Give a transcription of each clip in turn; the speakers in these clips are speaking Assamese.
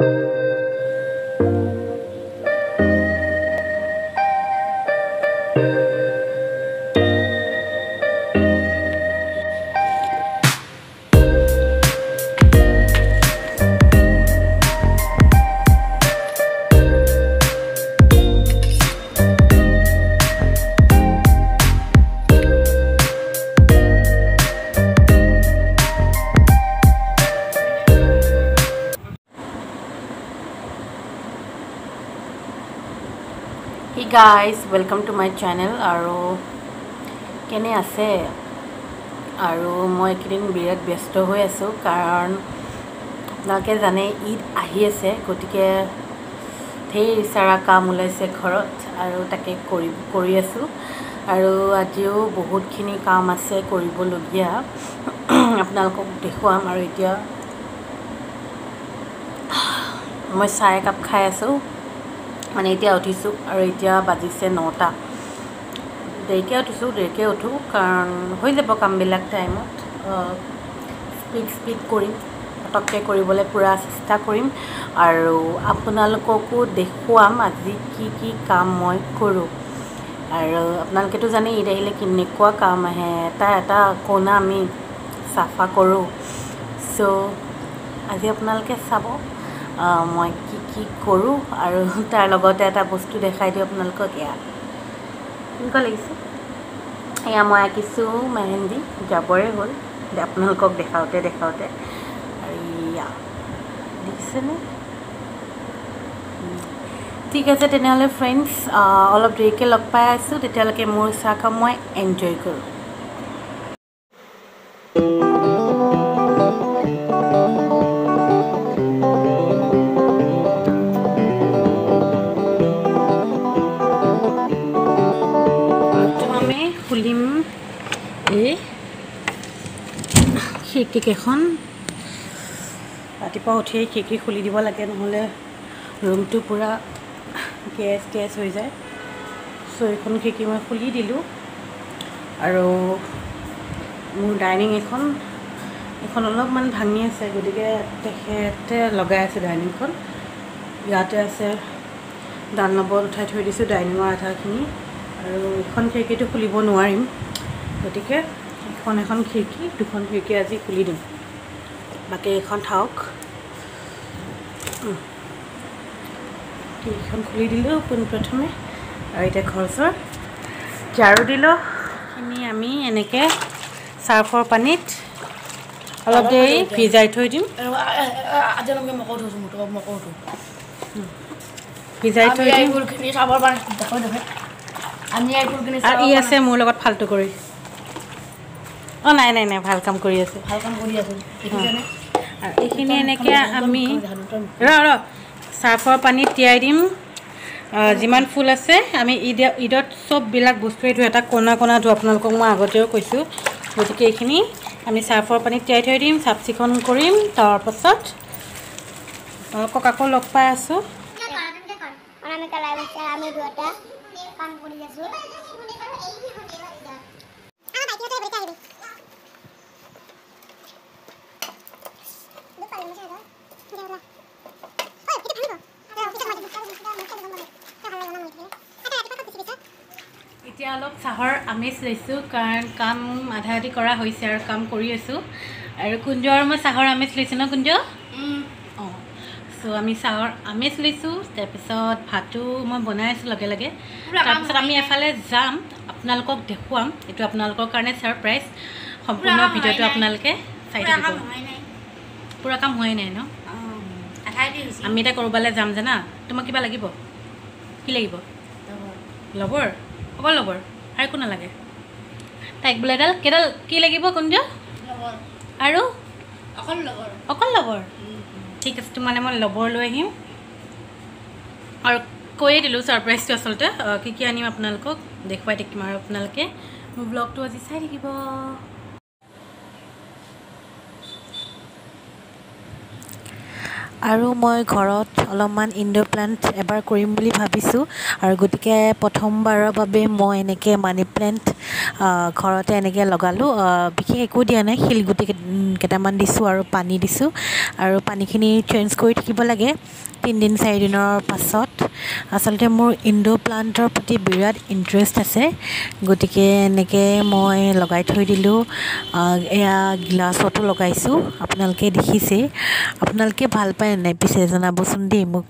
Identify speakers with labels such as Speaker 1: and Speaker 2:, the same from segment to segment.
Speaker 1: Hey guys, welcome to my channel. আৰু কেনে আছে আৰু মই একদিন বিৰাট ব্যস্ত হৈ আছো কাৰণ আপোনালোকে জানে ঈদ আহি আছে গতিকে ধেৰ সাৰা কাম ওলাইছে ঘৰত আৰু তাকে কৰি আছো আৰু আজিও বহুতখিনি কাম আছে কৰিবলগীয়া আপোনালোকক দেখুৱাম আৰু এতিয়া মই চাহ একাপ খাই আছো মানে এতিয়া উঠিছো আৰু এতিয়া বাজিছে 9টা দেৰিকে উঠো কাৰণ হৈ যাব কামবিলাক টাইমত স্পীড কৰিম পটককে কৰিবলৈ পুৰা চেষ্টা কৰিম আৰু আপোনালোককো দেখুৱাম আজি কি কাম মই কৰো আৰু আপোনালোকেতো জানে ঈদ আহিলে কেনেকুৱা কাম আহে এটা কোণা আমি সাফা কৰো সো আজি আপোনালোকে চাব মই কি কৰো আৰু তাৰ লগতে এটা বস্তু দেখাই দিও আপোনালোকক কেনেকুৱা লাগিছে এয়া মই আঁকিছো মেহেন্দি যাবৰে হ'ল আপোনালোকক দেখাওতে আৰু দেখিছেনে ঠিক আছে তেনেহলে ফ্ৰেণ্ডছ অলপ দেৰিকে লগ পাই আছো তেতিয়ালৈকে মোৰ চাহকাপ মই এনজয় কৰো খুলিম এই খিৰিকীকেইখন ৰাতিপুৱা উঠিয়েই খিৰিকী খুলি দিব লাগে নহ'লে ৰুমটো পূৰা গেছ হৈ যায় চ' এইখন খিৰিকী মই খুলি দিলোঁ আৰু মোৰ ডাইনিং এইখন অলপমান ভাঙি আছে গতিকে তেখেতে লগাই আছে ডাইনিংখন ইয়াতে আছে ডানলবত উঠাই থৈ দিছোঁ ডাইনিঙৰ আধাখিনি আৰু এখন খিৰিকীটো খুলিব নোৱাৰিম গতিকে এখন খিৰিকী দুখন খিৰিকী আজি খুলি দিম বাকি এখন থাওক খিৰিকীখন খুলি দিলোঁ পোনপ্ৰথমে আৰু এতিয়া ঘৰচৰ ঝাৰু দিলোঁ খিনি আমি এনেকৈ চাৰ্ফৰ পানীত অলপ দেৰি ভিজাই থৈ দিম ভিজাই থৈ দিম আৰু ই আছে মোৰ লগত ফাল্টু কৰি নাই ভাল কাম কৰি আছে আৰু এইখিনি এনেকৈ আমি চাৰ্ফৰ পানীত তিয়াই দিম যিমান ফুল আছে আমি ঈদত চববিলাক বস্তু এইটো এটা কোণা ধোৱা আপোনালোকক মই আগতেও কৈছোঁ গতিকে এইখিনি আমি চাৰ্ফৰ পানীত তিয়াই থৈ দিম চাফ চিকুণ কৰিম তাৰপাছত আপোনালোকক আকৌ লগ পাই আছোঁ কাম কৰি আছো এতিয়া অলপ চাহৰ আমেজ লৈছোঁ কাৰণ কাম আধা আধি কৰা হৈছে আৰু কাম কৰি আছোঁ আৰু কুঞ্জ আৰু মই চাহৰ আমেজ লৈছোঁ ন কুঞ্জ সো আমি চাহৰ আমেজ লৈছোঁ তাৰপিছত ভাতো মই বনাই আছোঁ লগে তাৰপিছত আমি এফালে যাম আপোনালোকক দেখুৱাম এইটো আপোনালোকৰ কাৰণে ছাৰপ্ৰাইজ সম্পূৰ্ণ ভিডিঅ'টো আপোনালোকে চাই থাকিব পুৰা কাম হোৱাই নাই ন আমি এটা ক'ৰবালৈ যাম জানা তোমাক কিবা লাগিব কি লাগিব লগৰ অকল লগৰ আৰু একো নালাগে তাইক বোলে কেইডাল কি লাগিব কুঞ্জ আৰু অকল লগৰ ঠিক আছে মানে মই লগৰ লৈ আহিম আৰু কৈয়ে দিলোঁ ছাৰপ্ৰাইজটো আচলতে কি আনিম আপোনালোকক দেখুৱাই থাকিম আৰু আপোনালোকে মোৰ ব্লগটো আজি চাই থাকিব আৰু মই ঘৰত অলপমান ইনডোৰ প্লাণ্ট এবাৰ কৰিম বুলি ভাবিছোঁ আৰু গতিকে প্ৰথমবাৰৰ বাবে মই এনেকৈ মানি প্লাণ্ট ঘৰতে এনেকৈ লগালোঁ বিশেষ একো দিয়া নাই শিলগুটি কেইটামান দিছোঁ আৰু পানী দিছোঁ আৰু পানীখিনি চেঞ্জ কৰি থাকিব লাগে 3 দিন 4 দিনৰ পাছত আচলতে মোৰ ইনডোৰ প্লাণ্টৰ প্ৰতি বিৰাট ইণ্টাৰেষ্ট আছে গতিকে এনেকৈ মই লগাই থৈ দিলোঁ এয়া গিলাচতো লগাইছোঁ আপোনালোকে দেখিছেই আপোনালোকে ভাল পায় নাই পিছে জনাবচোন দেই মোক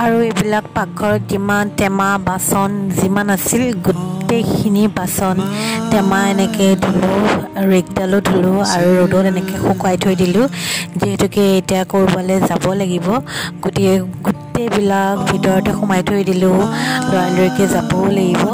Speaker 1: আৰু এইবিলাক পাকঘৰত যিমান টেমা বাচন যিমান আছিল গোটেইখিনি বাচন টেমা এনেকৈ ধুলোঁ ৰেকডালো ধুলোঁ আৰু ৰ'দত এনেকৈ শুকুৱাই থৈ দিলোঁ যিহেতুকে এতিয়া ক'ৰবালৈ যাব লাগিব গতিকে গোটেইবিলাক ভিতৰতে সোমাই থৈ দিলোঁ লৰালৰিকৈ যাবও লাগিব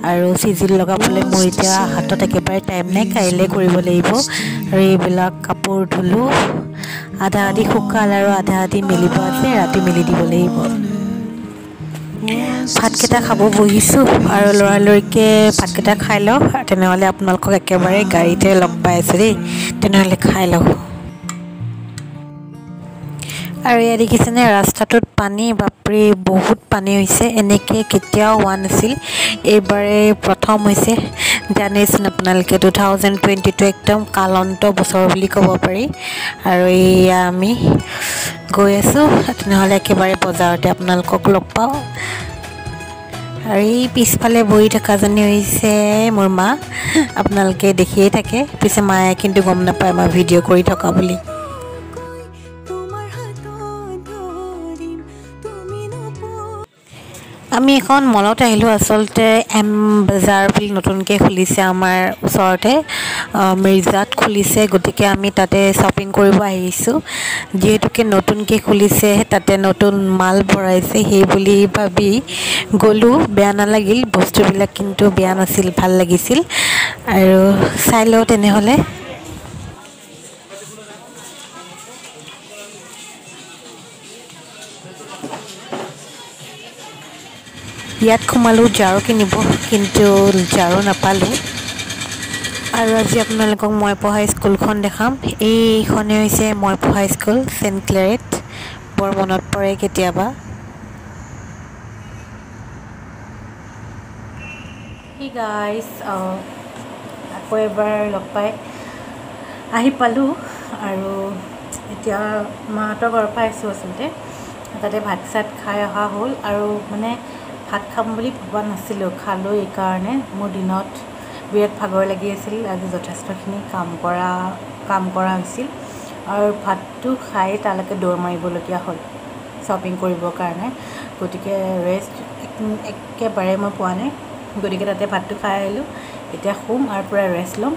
Speaker 1: আৰু চিজিল লগাবলৈ মোৰ এতিয়া হাতত একেবাৰে টাইম নাই কাইলৈ কৰিব লাগিব আৰু এইবিলাক কাপোৰ ধুলোঁ আধা আধি শুকাল আৰু আধা আধি মেলিব আছে ৰাতি মেলি দিব লাগিব ভাতকেইটা খাব বহিছোঁ আৰু লৰালৰিকৈ ভাতকেইটা খাই লওঁ তেনেহ'লে আপোনালোকক একেবাৰে গাড়ীতে লগ পাই আছোঁ দেই তেনেহ'লে খাই লওঁ আৰু এয়া দেখিছেনে ৰাস্তাটোত পানী বাপৰে বহুত পানী হৈছে এনেকৈ কেতিয়াও হোৱা নাছিল এইবাৰে প্ৰথম হৈছে জানেইচোন আপোনালোকে 2022 একদম কালন্ত বছৰ বুলি ক'ব পাৰি আৰু এয়া আমি গৈ আছোঁ তেনেহ'লে একেবাৰে বজাৰতে আপোনালোকক লগ পাওঁ আৰু এই পিছফালে বহি থকাজনী হৈছে মোৰ মা আপোনালোকে দেখিয়ে থাকে পিছে মায়ে কিন্তু গম নাপায় মই ভিডিঅ' কৰি থকা বুলি আমি এখন মলত আহিলোঁ আচলতে এম বজাৰ বুলি নতুনকৈ খুলিছে আমাৰ ওচৰতে মিৰ্জাত খুলিছে গতিকে আমি তাতে শ্বপিং কৰিব আহিছোঁ যিহেতুকে নতুনকৈ খুলিছে তাতে নতুন মাল ভৰাইছে সেই বুলি ভাবি গ'লোঁ বেয়া নালাগিল বস্তুবিলাক কিন্তু বেয়া নাছিল ভাল লাগিছিল আৰু চাই লওঁ তেনেহ'লে ইয়াত সোমালোঁ ঝাৰু কিনিব কিন্তু ঝাৰু নাপালোঁ আৰু আজি আপোনালোকক মই পঢ়া স্কুলখন দেখাম এইখনে হৈছে মই পঢ়া স্কুল চেণ্ট ক্লেৰেট বৰ মনত পৰে কেতিয়াবা হে গাইজ আকৌ এবাৰ লগ পাই আহি পালোঁ আৰু এতিয়া মাহঁতৰ ঘৰৰ পৰা আহিছোঁ আচলতে তাতে ভাত চাত খাই অহা হ'ল আৰু মানে ভাত খাম বুলি ভবা নাছিলোঁ খালোঁ এইকাৰণে মোৰ দিনত বিৰাট ভাগৰ লাগি আছিল আজি যথেষ্টখিনি কাম কৰা হৈছিল আৰু ভাতটো খাই তালৈকে দৌৰ মাৰিবলগীয়া হ'ল শ্বপিং কৰিবৰ কাৰণে গতিকে ৰেষ্ট একেবাৰে মই পোৱা নাই গতিকে তাতে ভাতটো খাই আহিলোঁ এতিয়া শুম আৰু পূৰা ৰেষ্ট ল'ম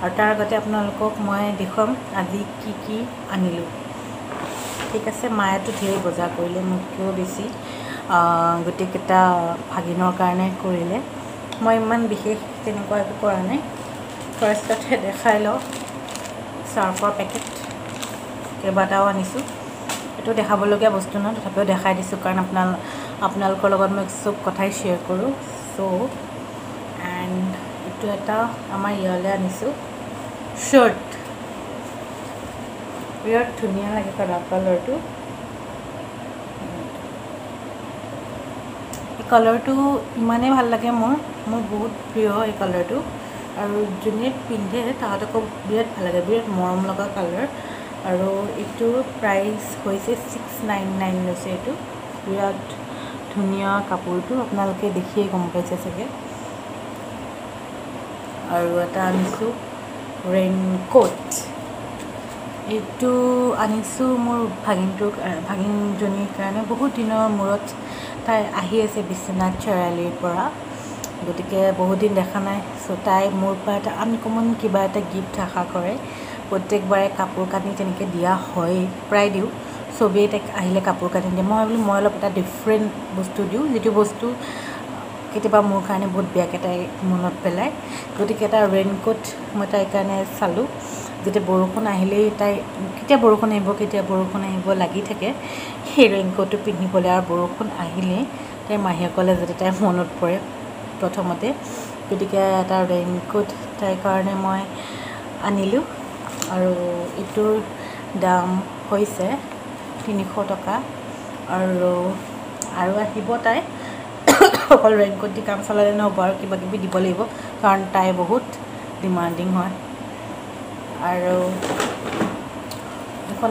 Speaker 1: আৰু তাৰ আগতে আপোনালোকক মই দেখুৱাম আজি কি কি আনিলোঁ ঠিক আছে মায়েতো ধেৰ বজাৰ কৰিলে মোতকৈও বেছি গোটেইকেইটা ভাগিনৰ কাৰণে কৰিলে মই ইমান বিশেষ তেনেকুৱা একো কৰা নাই ফাৰ্ষ্টতে দেখাই লওঁ চাৰ্ফৰ পেকেট কেইবাটাও আনিছোঁ এইটো দেখাবলগীয়া বস্তু নহয় তথাপিও দেখাই দিছোঁ কাৰণ আপোনালোকৰ লগত মই চব কথাই শ্বেয়াৰ কৰোঁ চ' এণ্ড এইটো এটা আমাৰ ইয়ালৈ আনিছোঁ শ্বাৰ্ট বিৰাট ধুনীয়া লাগে কালাৰটো কালাৰটো ইমানেই ভাল লাগে মোৰ বহুত প্ৰিয় এই কালাৰটো আৰু যোনে পিন্ধে তাহাঁতকো বিৰাট ভাল লাগে বিৰাট মৰম লগা কালাৰ আৰু এইটোৰ প্ৰাইচ হৈছে 699 লৈছে এইটো বিৰাট ধুনীয়া কাপোৰটো আপোনালোকে দেখিয়ে গম পাইছে চাগে আৰু এটা আনিছোঁ ৰেইনকোট এইটো আনিছোঁ মোৰ ভাগিনজনীৰ কাৰণে বহুত দিনৰ মূৰত তাই আহি আছে বিশ্বনাথ চাৰিআলিৰ পৰা গতিকে বহুত দিন দেখা নাই চ' তাই মোৰ পৰা এটা আনকমন কিবা এটা গিফ্ট আশা কৰে প্ৰত্যেকবাৰে কাপোৰ কানি তেনেকৈ দিয়া হয় প্ৰায় দিওঁ চবেই তাইক আহিলে কাপোৰ কানি দিয়ে মই ভাবিলোঁ মই অলপ এটা ডিফাৰেণ্ট বস্তু দিওঁ যিটো বস্তু কেতিয়াবা মোৰ কাৰণে বহুত বেয়াকৈ তাই মনত পেলায় গতিকে এটা ৰেইনকোট মই তাইৰ কাৰণে চালোঁ যেতিয়া বৰষুণ আহিলেই তাই কেতিয়া বৰষুণ আহিব লাগি থাকে সেই ৰেইনকোটটো পিন্ধিবলৈ আৰু বৰষুণ আহিলেই তাইৰ মাহীয়েকলৈ যাতে তাইৰ মনত পৰে প্ৰথমতে গতিকে এটা ৰেইনকোট তাইৰ কাৰণে মই আনিলোঁ আৰু এইটোৰ দাম হৈছে 300 টকা আৰু আহিব তাই অকল ৰেইনকোট দি কাম চলালে নহ'ব আৰু কিবা কিবি দিব লাগিব কাৰণ তাই বহুত ডিমাণ্ডিং হয় আৰু এখন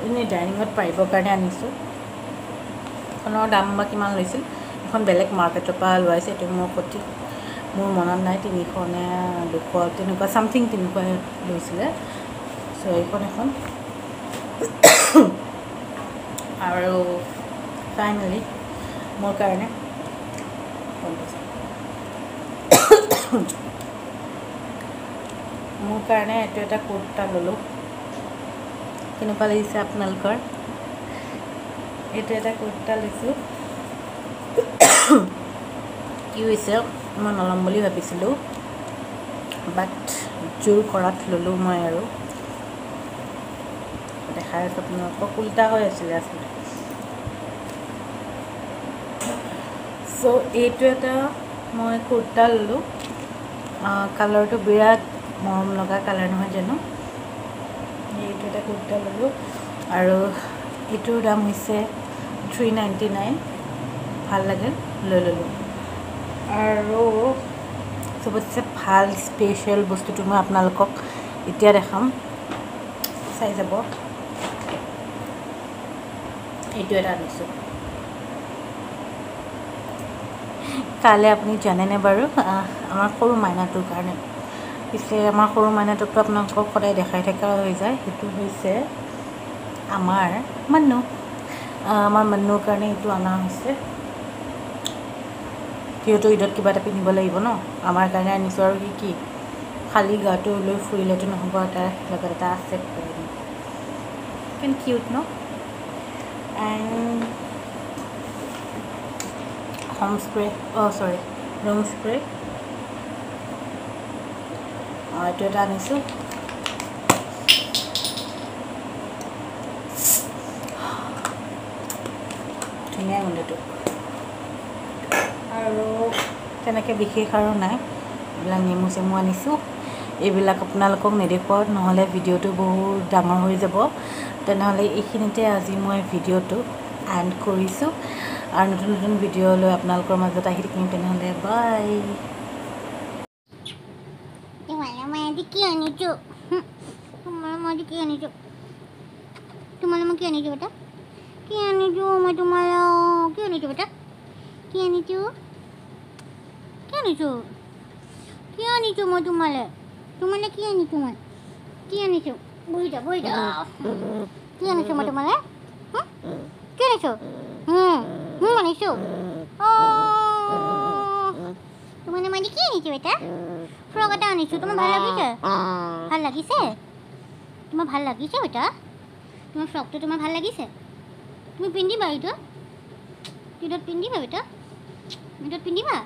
Speaker 1: এনেই ডাইনিঙত পাৰিবৰ কাৰণে আনিছোঁ এখনৰ দাম বা কিমান লৈছিল এখন বেলেগ মাৰ্কেটৰ পৰা লোৱাইছে এইটো মোৰ মনত নাই 300 নে 200 তেনেকুৱা চামথিং তেনেকুৱাই লৈছিলে চ' এইখন এখন আৰু ফাইনেলি মোৰ কাৰণে এইটো এটা কুৰ্তা ল'লোঁ কেনেকুৱা লাগিছে আপোনালোকৰ এইটো এটা কুৰ্তা লৈছোঁ কি হৈছে মই নল'ম বুলি ভাবিছিলোঁ বাট জোৰ কৰাত ল'লোঁ মই আৰু দেখাই আছোঁ আপোনালোকক উল্টা হৈ আছিলে আচলতে চ' এইটো এটা মই কুৰ্তা ল'লোঁ কালাৰটো বিৰাট মৰম লগা কালাৰ নহয় জানো এইটো এটা কুৰ্তা ল'লোঁ আৰু এইটোৰ দাম হৈছে 399 ভাল লাগে লৈ ল'লোঁ আৰু চবতছে ভাল স্পেচিয়েল বস্তুটো মই আপোনালোকক এতিয়া দেখাম চাই যাব এইটো এটা আনিছোঁ কাইলৈ আপুনি জানেনে বাৰু আমাৰ সৰু মাইনাটোৰ কাৰণে পিছে আমাৰ সৰু মাইনাটোকতো আপোনালোকক সদায় দেখাই থকা হৈ যায় সেইটো হৈছে আমাৰ মান্নুৰ কাৰণে এইটো অনা হৈছে যিহেতু ঈদত কিবা এটা পিন্ধিব লাগিব ন আমাৰ কাৰণে আনিছোঁ আৰু কি খালী গাটো লৈ ফুৰিলেতো নহ'ব তাৰ লগত এটা আছে কিন্তু কিউট ন এণ্ড ৰুম স্প্ৰে এইটো এটা আনিছোঁ ধুনীয়া গোন্ধটো আৰু তেনেকৈ বিশেষ আৰু নাই এইবিলাক নেমু চেমু আনিছোঁ এইবিলাক আপোনালোকক নেদেখুৱাও নহ'লে ভিডিঅ'টো বহুত ডাঙৰ হৈ যাব তেনেহ'লে এইখিনিতে আজি মই ভিডিঅ'টো এণ্ড কৰিছোঁ আৰু নতুন ভিডিঅ' লৈ আপোনালোকৰ মাজত আহি থাকিম তেনেহ'লে বাই
Speaker 2: কি আনিছোঁ মই কি আনিছোঁ তোমালৈ মই কি আনিছোঁ বেটা কি আনিছোঁ মই তোমালৈ কি আনিছোঁ বেটা কি আনিছোঁ মই তোমালৈ কি আনিছোঁ মই কি আনিছোঁ বহি যা কি আনিছোঁ মই তোমালৈ কি আনিছোঁ আনিছোঁ তোমালৈ মই কি আনিছোঁ বেটা ফ্ৰক এটা আনিছোঁ তোমাৰ ভাল লাগিছে তোমাৰ ভাল লাগিছে বেটা তোমাৰ ফ্ৰকটো তোমাৰ ভাল লাগিছে তুমি পিন্ধিবা ঈদত পিন্ধিবা বেটা ঈদত পিন্ধিবা